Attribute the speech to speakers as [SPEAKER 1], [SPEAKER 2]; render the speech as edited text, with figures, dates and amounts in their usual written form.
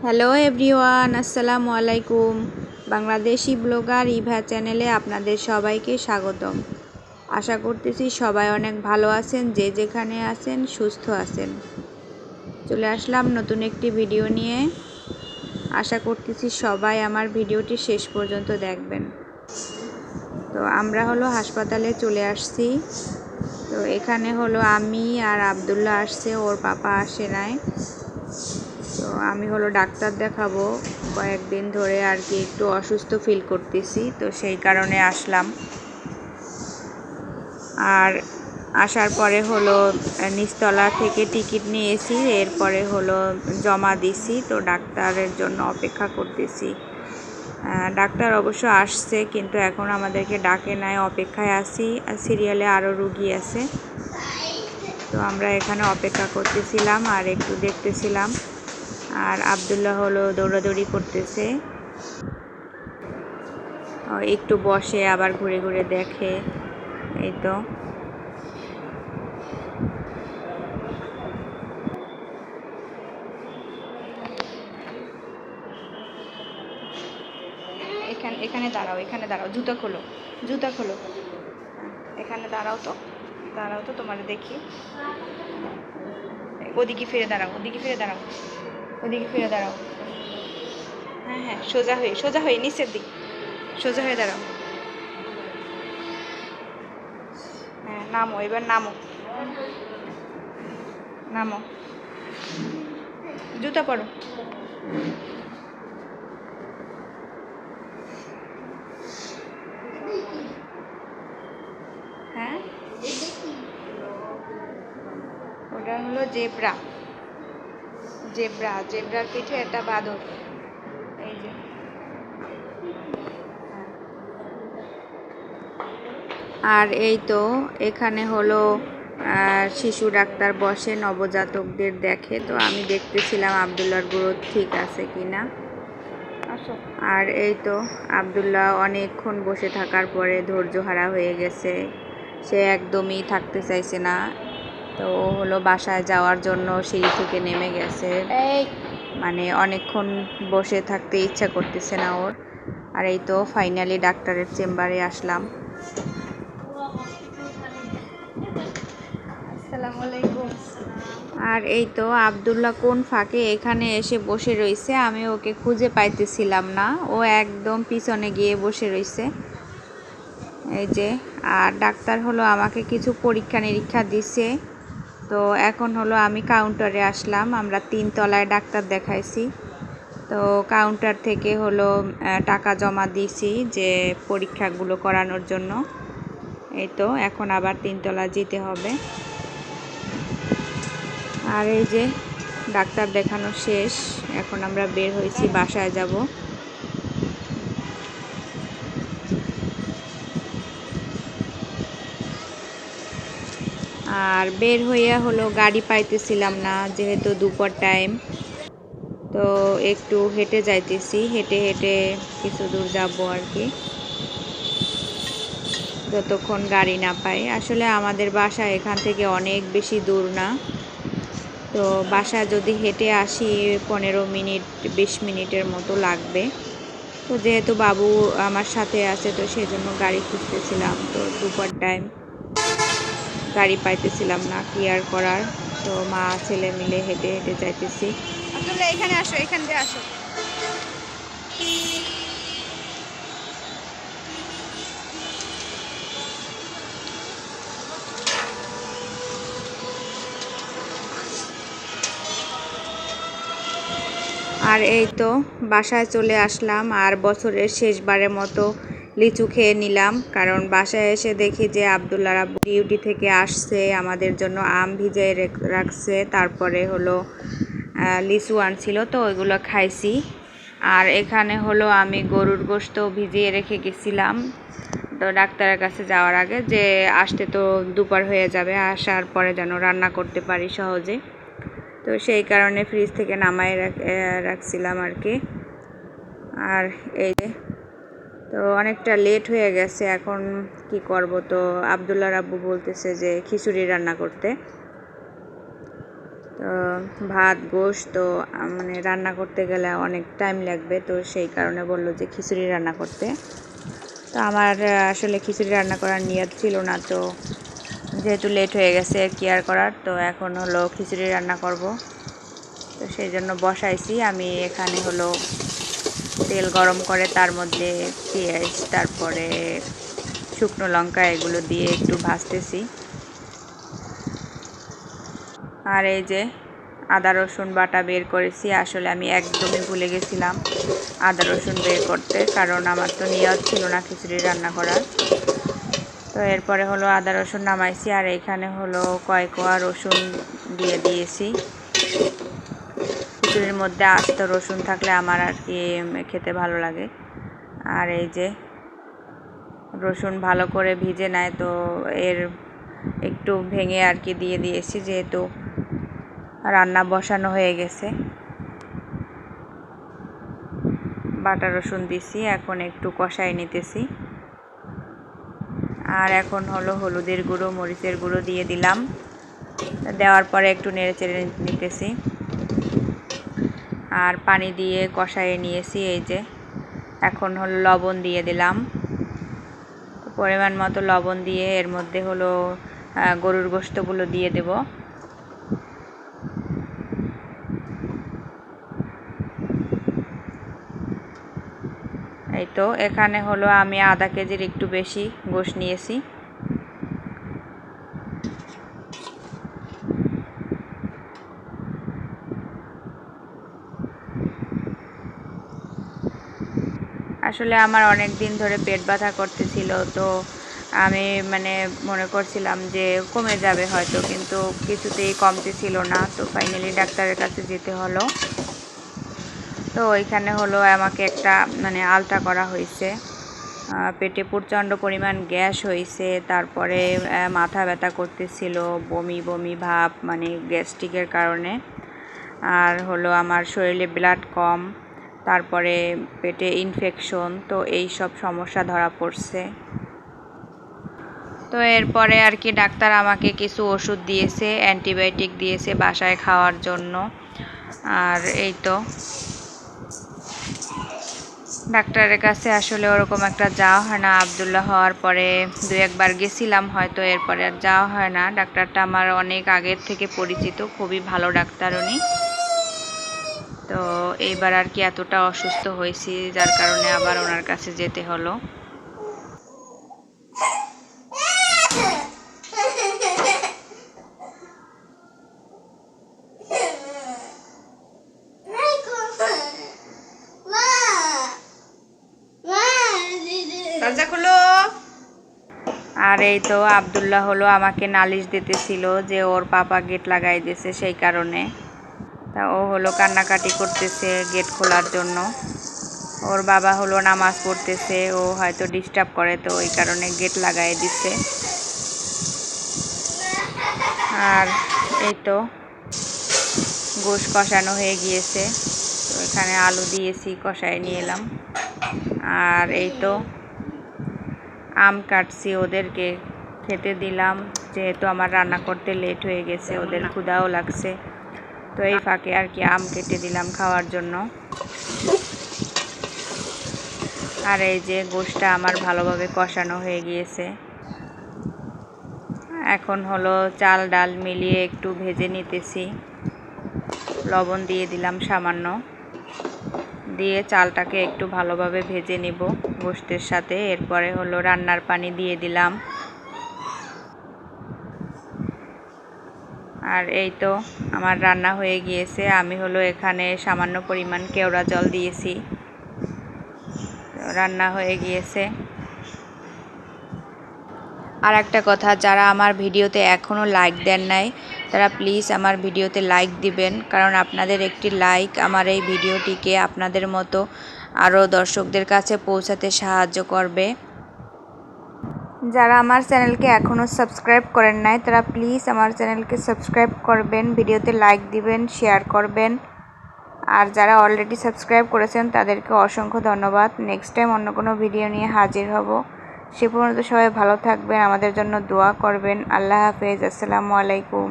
[SPEAKER 1] Hello everyone, আসসালামু আলাইকুম। Bangladeshi blogger Eva চ্যানেলে আপনাদের সবাইকে স্বাগতম। আশা করতেছি সবাই অনেক ভালো আছেন, যে যেখানে আছেন সুস্থ আছেন। চলে আসলাম নতুন একটি ভিডিও নিয়ে। আশা করতেছি সবাই আমার ভিডিওটি শেষ পর্যন্ত দেখবেন। তো আমরা হাসপাতালে চলে আসছি। তো এখানে আমি আর আব্দুল্লাহ আসছে, ওর পাপা আসে নাই। তো আমি ডাক্তার দেখাবো কয়েকদিন ধরে আর কি, একটু অসুস্থ ফিল করতেছি, তো সেই কারণে আসলাম। আর আসার পরে নিচতলা থেকে টিকিট নিয়েছি, এরপরে জমা দিছি। তো ডাক্তারের জন্য অপেক্ষা করতেছি। ডাক্তার অবশ্য আসছে, কিন্তু এখন আমাদেরকে ডাকে নাই, অপেক্ষায় আছি। সিরিয়ালে আরও রুগী আছে, তো আমরা এখানে অপেক্ষা করতেছিলাম আর একটু দেখতেছিলাম। আর আব্দুল্লাহ দৌড়াদৌড়ি করতেছে, একটু বসে আবার ঘুরে ঘুরে দেখে। এই তো এখানে দাঁড়াও, জুতা খোলো, এখানে দাঁড়াও তো তোমার দেখি। ওদিকে ফিরে দাঁড়াও, হ্যাঁ হ্যাঁ, সোজা হয়ে নিচের দিক, সোজা হয়ে দাঁড়াও। হ্যাঁ, নামো, এবার নামো, জুতা পরো। হ্যাঁ, ওটা জেব্রার পিঠে একটা বাঁদর। এই যে, আর এই তো এখানে শিশু ডাক্তার বসে, নবজাতকদের দেখে। তো আমি দেখতেছিলাম আব্দুল্লাহর গ্রোথ ঠিক আছে কিনা। আর এই তো আব্দুল্লাহ অনেকক্ষণ বসে থাকার পরে ধৈর্যহারা হয়ে গেছে, সে একদমই থাকতে চাইছে না। তো বাসায় যাওয়ার জন্য সিঁড়ি থেকে নেমে গেছে, মানে অনেকক্ষণ বসে থাকতে ইচ্ছা করতেছে না ওর। আর এই তো ফাইনালি ডাক্তারের চেম্বারে আসলাম। আসসালামু আলাইকুম। আর এই তো আব্দুল্লাহ কোন ফাঁকে এখানে এসে বসে রয়েছে, আমি ওকে খুঁজে পাইতেছিলাম না, ও একদম পিছনে গিয়ে বসে রয়েছে। এই যে, আর ডাক্তার আমাকে কিছু পরীক্ষা নিরীক্ষা দিছে। তো এখন আমি কাউন্টারে আসলাম, আমরা 3 তলায় ডাক্তার দেখাইছি। তো কাউন্টার থেকে টাকা জমা দিয়েছি যে পরীক্ষাগুলো করানোর জন্য। এই তো এখন আবার 3 তলা যেতে হবে। আর এই যে ডাক্তার দেখানো শেষ, এখন আমরা বের হয়েছি, বাসায় যাব। আর বের হইয়া গাড়ি পাইতেছিলাম না, যেহেতু দুপুর টাইম। তো একটু হেঁটে যাইতেছি, হেঁটে হেঁটে কিছু দূর যাব আর কি, যতক্ষণ গাড়ি না পাই। আসলে আমাদের বাসা এখান থেকে অনেক বেশি দূর না। তো বাসা যদি হেঁটে আসি 15 মিনিট 20 মিনিটের মতো লাগবে। তো যেহেতু বাবু আমার সাথে আছে, তো সেই জন্য গাড়ি খুঁজতেছিলাম। তো দুপুর টাইম, গাড়ি পাইতেছিলাম না, কি আর করার। তো মা ছেলে মিলে হেঁটে হেঁটে যাইতেছি। আব্দুল্লাহ এখানে আসো, এখান দিয়ে আসো। আর এই তো বাসায় চলে আসলাম, আর বছরের শেষবারের মতো লিচু খেয়ে নিলাম। কারণ বাসায় এসে দেখি যে আব্দুল্লাহ আব্বু ডিউটি থেকে আসছে, আমাদের জন্য আম ভিজিয়ে রাখছে, তারপরে লিচু আনছিল, তো ওইগুলো খাইছি। আর এখানে আমি গরুর গোশত ভিজিয়ে রেখে গেছিলাম, তো ডাক্তারের কাছে যাওয়ার আগে, যে আসতে তো দুপুর হয়ে যাবে, আসার পরে যেন রান্না করতে পারি সহজে। তো সেই কারণে ফ্রিজ থেকে নামাই রাখছিলাম আর কি। আর এই যে, তো অনেকটা লেট হয়ে গেছে, এখন কি করব। তো আব্দুল্লাহর আব্বু বলতেছে যে খিচুড়ি রান্না করতে। তো ভাত গোশত তো মানে রান্না করতে গেলে অনেক টাইম লাগবে, তো সেই কারণে বললো যে খিচুড়ি রান্না করতে। তো আমার আসলে খিচুড়ি রান্না করার নিয়ত ছিল না, তো যেহেতু লেট হয়ে গেছে কি আর করার, তো এখন হলো খিচুড়ি রান্না করব। তো সেই জন্য বসাইছি। আমি এখানে হলো তেল গরম করে তার মধ্যে পেঁয়াজ, তারপরে শুকনো লঙ্কা এগুলো দিয়ে একটু ভাজতেছি। আর এই যে আদা রসুন বাটা বের করেছি। আসলে আমি একদমই ভুলে গেছিলাম আদা রসুন বের করতে, কারণ আমার তো নিয়ত ছিল না খিচুড়ি রান্না করার। তো এরপরে হলো আদা রসুন নামাইছি, আর এখানে হলো কয়েক কোয়া রসুন দিয়ে দিয়েছি। খিচুড়ির মধ্যে আস্ত রসুন থাকলে আমার আর কি খেতে ভালো লাগে। আর এই যে রসুন ভালো করে ভিজে নেয়, তো এর একটু ভেঙে আর কি দিয়ে দিয়েছি, যেহেতু রান্না বসানো হয়ে গেছে। বাটা রসুন দিছি, এখন একটু কষাই নিতেছি। আর এখন হলো হলুদের গুঁড়ো, মরিচের গুঁড়ো দিয়ে দিলাম। দেওয়ার পরে একটু নেড়ে চেড়ে নিতেছি, আর পানি দিয়ে কষাইয়ে নিয়েছি। এই যে এখন হলো লবণ দিয়ে দিলাম, পরিমাণ মতো লবণ দিয়ে এর মধ্যে হলো গরুর গোশতগুলো দিয়ে দেব। এই তো এখানে হলো আমি আধা কেজির একটু বেশি গোশ নিয়েছি। আসলে আমার অনেক দিন ধরে পেট ব্যথা করতেছিল, তো আমি মানে মনে করছিলাম যে কমে যাবে হয়তো, কিন্তু কিছুতেই কমতেছিল না। তো ফাইনালি ডাক্তারের কাছে যেতে হলো। তো ওইখানে হলো আমাকে একটা মানে আলট্রা করা হয়েছে। পেটে প্রচণ্ড পরিমাণ গ্যাস হয়েছে, তারপরে মাথা ব্যথা করতেছিল, বমি বমি ভাব, মানে গ্যাস্ট্রিকের কারণে। আর হলো আমার শরীরে ব্লাড কম, তারপরে পেটে ইনফেকশন, তো এই সব সমস্যা ধরা পড়ছে। তো এরপরে আর কি ডাক্তার আমাকে কিছু ওষুধ দিয়েছে, অ্যান্টিবায়োটিক দিয়েছে বাসায় খাওয়ার জন্য। আর এই তো ডাক্তারের কাছে আসলে ওরকম একটা যাওয়া হয় না। আবদুল্লাহ হওয়ার পরে 2-1বার গেছিলাম হয়তো, এরপরে আর যাওয়া হয় না। ডাক্তারটা আমার অনেক আগের থেকে পরিচিত, খুবই ভালো ডাক্তার উনি। তো এইবার আর কি এতটা অসুস্থ হয়েছি, যার কারণে আবার ওনার কাছে যেতে হলো। আর এই তো আবদুল্লাহ হলো আমাকে নালিশ দিতেছিল যে ওর পাপা গেট লাগাই দিয়েছে, সেই কারণে। তা ও হলো কান্নাকাটি করতেছে গেট খোলার জন্য। ওর বাবা হলো নামাজ পড়তেছে, ও হয়তো ডিস্টার্ব করে, তো ওই কারণে গেট লাগাই দিছে। আর এই তো গোশ কষানো হয়ে গিয়েছে, তো এখানে আলু দিয়েছি, কষায় নিয়ে এলাম। আর এই তো আম কাটছি, ওদেরকে খেতে দিলাম, যেহেতু আমার রান্না করতে লেট হয়ে গেছে, ওদের ক্ষুধাও লাগছে। তো এই ফাঁকে আর কি আম কেটে দিলাম খাওয়ার জন্য। আর এই যে গোশটা আমার ভালোভাবে কষানো হয়ে গিয়েছে। এখন হলো চাল ডাল মিলিয়ে একটু ভেজে নিতেছি। লবণ দিয়ে দিলাম সামান্য, দিয়ে চালটাকে একটু ভালোভাবে ভেজে নিব গোশতের সাথে। এরপরে হলো রান্নার পানি দিয়ে দিলাম। আর এই তো আমার রান্না হয়ে গিয়েছে। আমি হলো এখানে সামান্য পরিমাণ কেওড়া জল দিয়েছি, রান্না হয়ে গিয়েছে। আর একটা কথা, যারা আমার ভিডিওতে এখনও লাইক দেন নাই, তারা প্লিজ আমার ভিডিওতে লাইক দিবেন, কারণ আপনাদের একটি লাইক আমার এই ভিডিওটিকে আপনাদের মতো আরও দর্শকদের কাছে পৌঁছাতে সাহায্য করবে। যারা আমার চ্যানেলকে এখনও সাবস্ক্রাইব করেন নাই, তারা প্লিজ আমার চ্যানেলকে সাবস্ক্রাইব করবেন, ভিডিওতে লাইক দিবেন, শেয়ার করবেন। আর যারা অলরেডি সাবস্ক্রাইব করেছেন তাদেরকে অসংখ্য ধন্যবাদ। নেক্সট টাইম অন্য কোনো ভিডিও নিয়ে হাজির হব। সে পর্যন্ত সবাই ভালো থাকবেন, আমাদের জন্য দোয়া করবেন। আল্লাহ হাফেজ, আসসালামু আলাইকুম।